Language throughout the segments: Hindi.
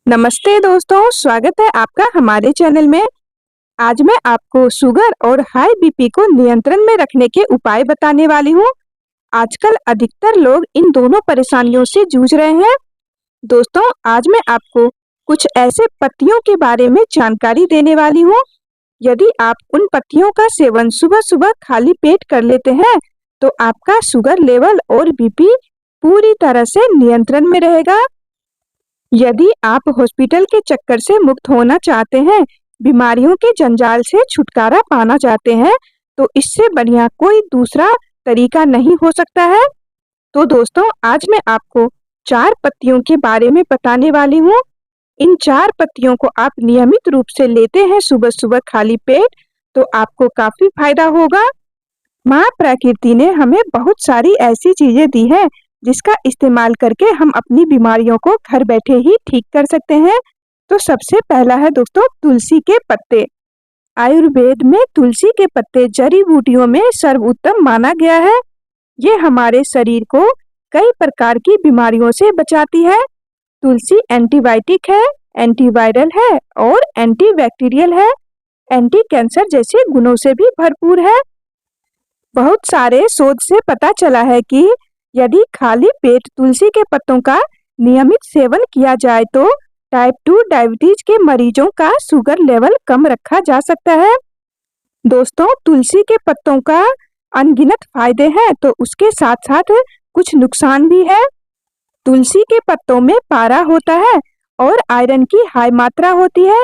नमस्ते दोस्तों, स्वागत है आपका हमारे चैनल में। आज मैं आपको शुगर और हाई बीपी को नियंत्रण में रखने के उपाय बताने वाली हूँ। आजकल अधिकतर लोग इन दोनों परेशानियों से जूझ रहे हैं। दोस्तों, आज मैं आपको कुछ ऐसे पत्तियों के बारे में जानकारी देने वाली हूँ। यदि आप उन पत्तियों का सेवन सुबह-सुबह खाली पेट कर लेते हैं, तो आपका शुगर लेवल और बीपी पूरी तरह से नियंत्रण में रहेगा। यदि आप हॉस्पिटल के चक्कर से मुक्त होना चाहते हैं, बीमारियों के जंजाल से छुटकारा पाना चाहते हैं, तो इससे बढ़िया कोई दूसरा तरीका नहीं हो सकता है। तो दोस्तों, आज मैं आपको 4 पत्तियों के बारे में बताने वाली हूँ। इन 4 पत्तियों को आप नियमित रूप से लेते हैं सुबह-सुबह खाली पेट, तो आपको काफी फायदा होगा। माँ प्रकृति ने हमें बहुत सारी ऐसी चीजें दी हैं, जिसका इस्तेमाल करके हम अपनी बीमारियों को घर बैठे ही ठीक कर सकते हैं। तो सबसे पहला है दोस्तों तुलसी के पत्ते। आयुर्वेद में तुलसी के पत्ते जड़ी बूटियों में सर्वोत्तम माना गया है। ये हमारे शरीर को कई प्रकार की बीमारियों से बचाती है। तुलसी एंटीबायोटिक है, एंटीवायरल है और एंटीबैक्टीरियल है। एंटी कैंसर जैसे गुणों से भी भरपूर है। बहुत सारे शोध से पता चला है कि यदि खाली पेट तुलसी के पत्तों का नियमित सेवन किया जाए तो टाइप 2 डायबिटीज के मरीजों का शुगर लेवल कम रखा जा सकता है। दोस्तों, तुलसी के पत्तों का अनगिनत फायदे हैं, तो उसके साथ साथ कुछ नुकसान भी है। तुलसी के पत्तों में पारा होता है और आयरन की हाई मात्रा होती है।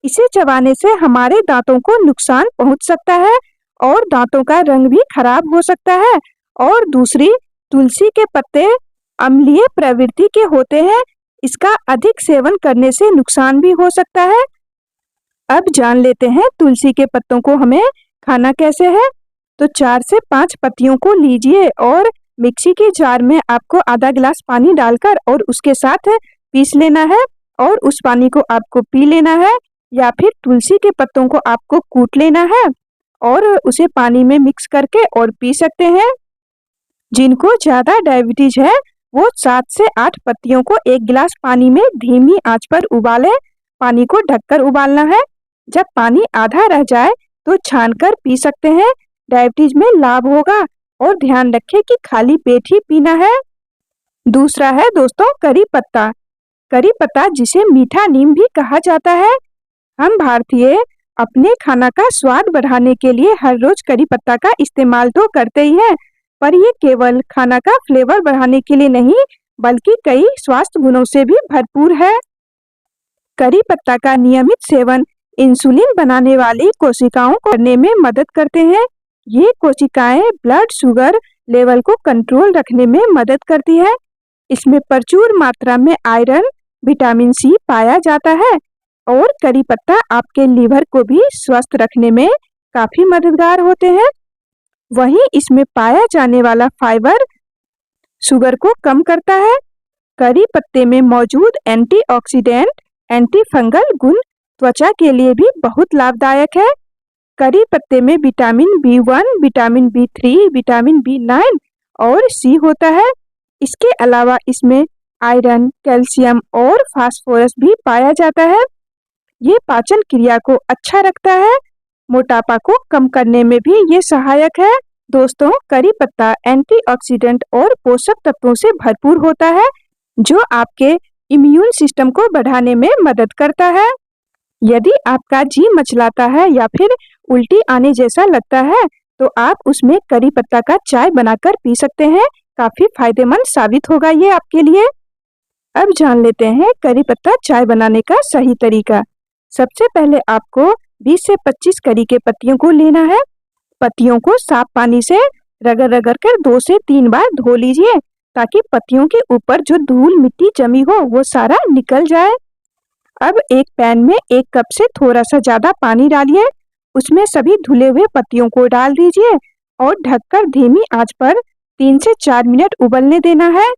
इसे चबाने से हमारे दांतों को नुकसान पहुंच सकता है और दांतों का रंग भी खराब हो सकता है। और दूसरी, तुलसी के पत्ते अम्लीय प्रवृत्ति के होते हैं। इसका अधिक सेवन करने से नुकसान भी हो सकता है। अब जान लेते हैं तुलसी के पत्तों को हमें खाना कैसे है। तो 4 से 5 पत्तियों को लीजिए और मिक्सी के जार में आपको आधा गिलास पानी डालकर और उसके साथ पीस लेना है और उस पानी को आपको पी लेना है, या फिर तुलसी के पत्तों को आपको कूट लेना है और उसे पानी में मिक्स करके और पी सकते हैं। जिनको ज्यादा डायबिटीज है वो 7 से 8 पत्तियों को 1 गिलास पानी में धीमी आंच पर उबालें। पानी को ढककर उबालना है। जब पानी आधा रह जाए तो छानकर पी सकते हैं। डायबिटीज में लाभ होगा और ध्यान रखें कि खाली पेट ही पीना है। दूसरा है दोस्तों करी पत्ता। करी पत्ता जिसे मीठा नीम भी कहा जाता है। हम भारतीय अपने खाना का स्वाद बढ़ाने के लिए हर रोज करी पत्ता का इस्तेमाल तो करते ही हैं, पर ये केवल खाना का फ्लेवर बढ़ाने के लिए नहीं, बल्कि कई स्वास्थ्य गुणों से भी भरपूर है। करी पत्ता का नियमित सेवन इंसुलिन बनाने वाली कोशिकाओं को करने में मदद करते हैं। ये कोशिकाएं ब्लड शुगर लेवल को कंट्रोल रखने में मदद करती है। इसमें प्रचुर मात्रा में आयरन, विटामिन सी पाया जाता है और करी पत्ता आपके लीवर को भी स्वस्थ रखने में काफी मददगार होते हैं। वहीं इसमें पाया जाने वाला फाइबर शुगर को कम करता है। करी पत्ते में मौजूद एंटीऑक्सीडेंट, एंटी फंगल गुण त्वचा के लिए भी बहुत लाभदायक है। करी पत्ते में vitamin B1, vitamin B3, vitamin B9 और सी होता है। इसके अलावा इसमें आयरन, कैल्शियम और फास्फोरस भी पाया जाता है। ये पाचन क्रिया को अच्छा रखता है। मोटापा को कम करने में भी ये सहायक है। दोस्तों, करी पत्ता एंटीऑक्सीडेंट और पोषक तत्वों से भरपूर होता है, जो आपके इम्यून सिस्टम को बढ़ाने में मदद करता है। यदि आपका जी मचलाता है या फिर उल्टी आने जैसा लगता है, तो आप उसमें करी पत्ता का चाय बनाकर पी सकते हैं। काफी फायदेमंद साबित होगा ये आपके लिए। अब जान लेते हैं करी पत्ता चाय बनाने का सही तरीका। सबसे पहले आपको 20 से 25 करी के पत्तियों को लेना है। पत्तियों को साफ पानी से रगड़ कर 2 से 3 बार धो लीजिए, ताकि पत्तियों के ऊपर जो धूल मिट्टी जमी हो वो सारा निकल जाए। अब एक पैन में 1 कप से थोड़ा सा ज्यादा पानी डालिए। उसमें सभी धुले हुए पत्तियों को डाल दीजिए और ढककर धीमी आंच पर 3 से 4 मिनट उबलने देना है।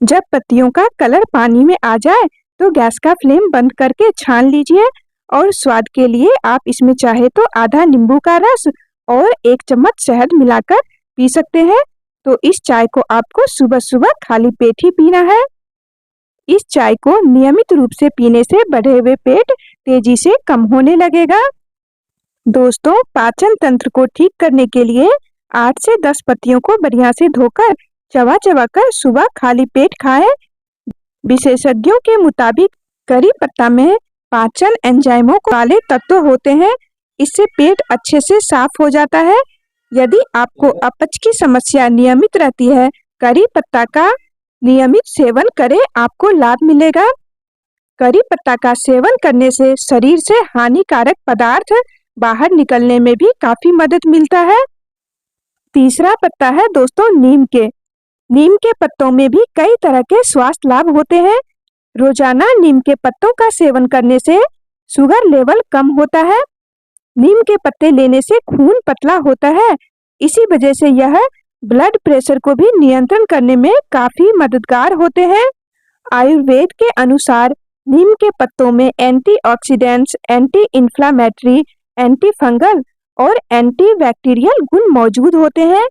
जब पत्तियों का कलर पानी में आ जाए तो गैस का फ्लेम बंद करके छान लीजिए और स्वाद के लिए आप इसमें चाहे तो आधा नींबू का रस और 1 चम्मच शहद मिलाकर पी सकते हैं। तो इस चाय को आपको सुबह सुबह खाली पेट ही पीना है। इस चाय को नियमित रूप से पीने से बढ़े हुए पेट तेजी से कम होने लगेगा। दोस्तों, पाचन तंत्र को ठीक करने के लिए 8 से 10 पत्तियों को बढ़िया से धोकर चबा चबा कर सुबह खाली पेट खाएं। विशेषज्ञों के मुताबिक करी पत्ता में पाचन एंजाइमों वाले तत्व होते हैं। इससे पेट अच्छे से साफ हो जाता है। यदि आपको अपच की समस्या नियमित रहती है, करी पत्ता का नियमित सेवन करें, आपको लाभ मिलेगा। करी पत्ता का सेवन करने से शरीर से हानिकारक पदार्थ बाहर निकलने में भी काफी मदद मिलता है। तीसरा पत्ता है दोस्तों नीम के। नीम के पत्तों में भी कई तरह के स्वास्थ्य लाभ होते हैं। रोजाना नीम के पत्तों का सेवन करने से शुगर लेवल कम होता है। नीम के पत्ते लेने से खून पतला होता है। इसी वजह से यह ब्लड प्रेशर को भी नियंत्रण करने में काफी मददगार होते हैं। आयुर्वेद के अनुसार नीम के पत्तों में antioxidants, anti inflammatory, anti fungal और एंटी बैक्टीरियल गुण मौजूद होते हैं।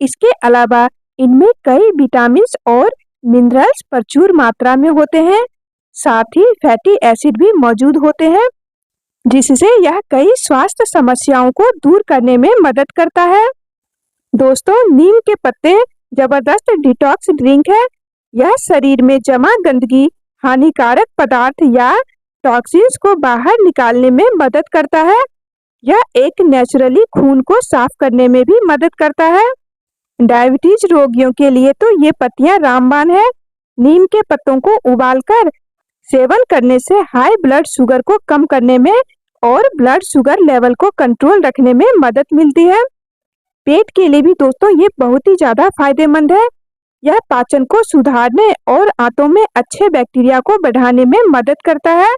इसके अलावा इनमें कई विटामिन्स और मिनरल्स प्रचुर मात्रा में होते हैं। साथ ही फैटी एसिड भी मौजूद होते हैं, जिससे यह कई स्वास्थ्य समस्याओं को दूर करने में मदद करता है। दोस्तों, नीम के पत्ते जबरदस्त डिटॉक्स ड्रिंक है। यह शरीर में जमा गंदगी, हानिकारक पदार्थ या टॉक्सिन्स को बाहर निकालने में मदद करता है। यह एक नेचुरली खून को साफ करने में भी मदद करता है। डायबिटीज रोगियों के लिए तो ये पत्तियां रामबाण है। नीम के पत्तों को उबालकर सेवन करने से हाई ब्लड शुगर को कम करने में और ब्लड शुगर लेवल को कंट्रोल रखने में मदद मिलती है। पेट के लिए भी दोस्तों ये बहुत ही ज्यादा फायदेमंद है। यह पाचन को सुधारने और आंतों में अच्छे बैक्टीरिया को बढ़ाने में मदद करता है।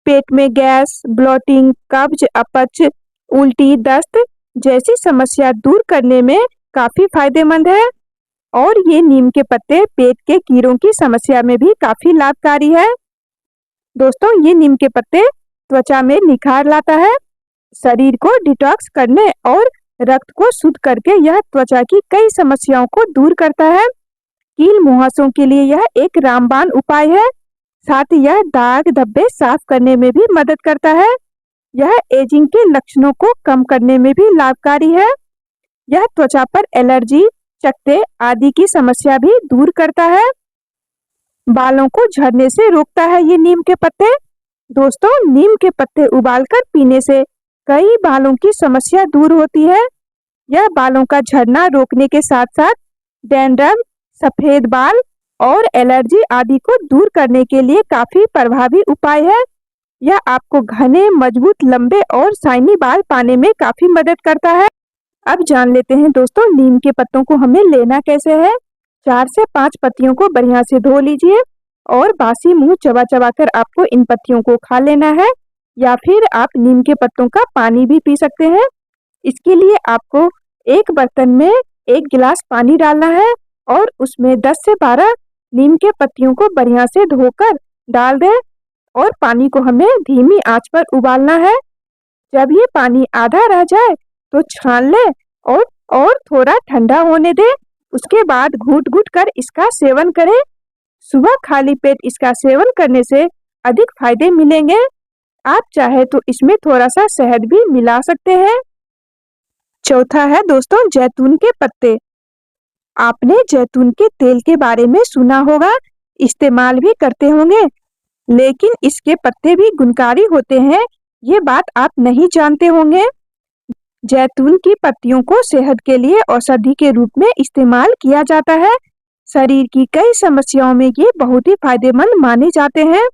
पेट में गैस, ब्लोटिंग, कब्ज, अपच, उल्टी, दस्त जैसी समस्या दूर करने में काफी फायदेमंद है। और ये नीम के पत्ते पेट के कीड़ों की समस्या में भी काफी लाभकारी है। दोस्तों, ये नीम के पत्ते त्वचा में निखार लाता है। शरीर को डिटॉक्स करने और रक्त को शुद्ध करके यह त्वचा की कई समस्याओं को दूर करता है। कील मुहासों के लिए यह एक रामबाण उपाय है। साथ ही यह दाग धब्बे साफ करने में भी मदद करता है। यह एजिंग के लक्षणों को कम करने में भी लाभकारी है। यह त्वचा पर एलर्जी, चकत्ते आदि की समस्या भी दूर करता है। बालों को झड़ने से रोकता है ये नीम के पत्ते। दोस्तों, नीम के पत्ते उबालकर पीने से कई बालों की समस्या दूर होती है। यह बालों का झड़ना रोकने के साथ साथ डैंड्रफ, सफेद बाल और एलर्जी आदि को दूर करने के लिए काफी प्रभावी उपाय है। यह आपको घने, मजबूत, लंबे और शाइनी बाल पाने में काफी मदद करता है। अब जान लेते हैं दोस्तों नीम के पत्तों को हमें लेना कैसे है। 4 से 5 पत्तियों को बढ़िया से धो लीजिए और बासी मुंह चबा चबा कर आपको इन पत्तियों को खा लेना है, या फिर आप नीम के पत्तों का पानी भी पी सकते हैं। इसके लिए आपको एक बर्तन में 1 गिलास पानी डालना है और उसमें 10 से 12 नीम के पत्तियों को बढ़िया से धोकर डाल दें और पानी को हमें धीमी आंच पर उबालना है। जब ये पानी आधा रह जाए तो छान ले और थोड़ा ठंडा होने दे। उसके बाद घूट घूट कर इसका सेवन करें। सुबह खाली पेट इसका सेवन करने से अधिक फायदे मिलेंगे। आप चाहे तो इसमें थोड़ा सा शहद भी मिला सकते हैं। चौथा है दोस्तों जैतून के पत्ते। आपने जैतून के तेल के बारे में सुना होगा, इस्तेमाल भी करते होंगे, लेकिन इसके पत्ते भी गुणकारी होते हैं, ये बात आप नहीं जानते होंगे। जैतून की पत्तियों को सेहत के लिए औषधि के रूप में इस्तेमाल किया जाता है। शरीर की कई समस्याओं में ये बहुत ही फायदेमंद माने जाते हैं।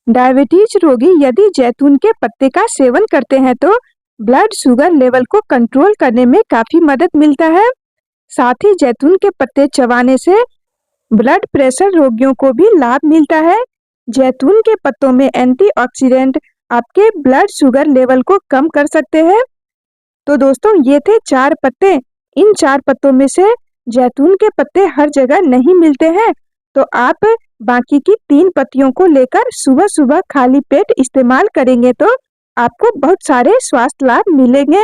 डायबिटीज रोगी यदि जैतून के पत्ते का सेवन करते हैं तो ब्लड शुगर लेवल को कंट्रोल करने में काफी मदद मिलता है। साथ ही जैतून के पत्ते चबाने से ब्लड प्रेशर रोगियों को भी लाभ मिलता है। जैतून के पत्तों में एंटीऑक्सीडेंट आपके ब्लड शुगर लेवल को कम कर सकते हैं। तो दोस्तों ये थे 4 पत्ते। इन 4 पत्तों में से जैतून के पत्ते हर जगह नहीं मिलते हैं, तो आप बाकी की 3 पत्तियों को लेकर सुबह सुबह खाली पेट इस्तेमाल करेंगे तो आपको बहुत सारे स्वास्थ्य लाभ मिलेंगे।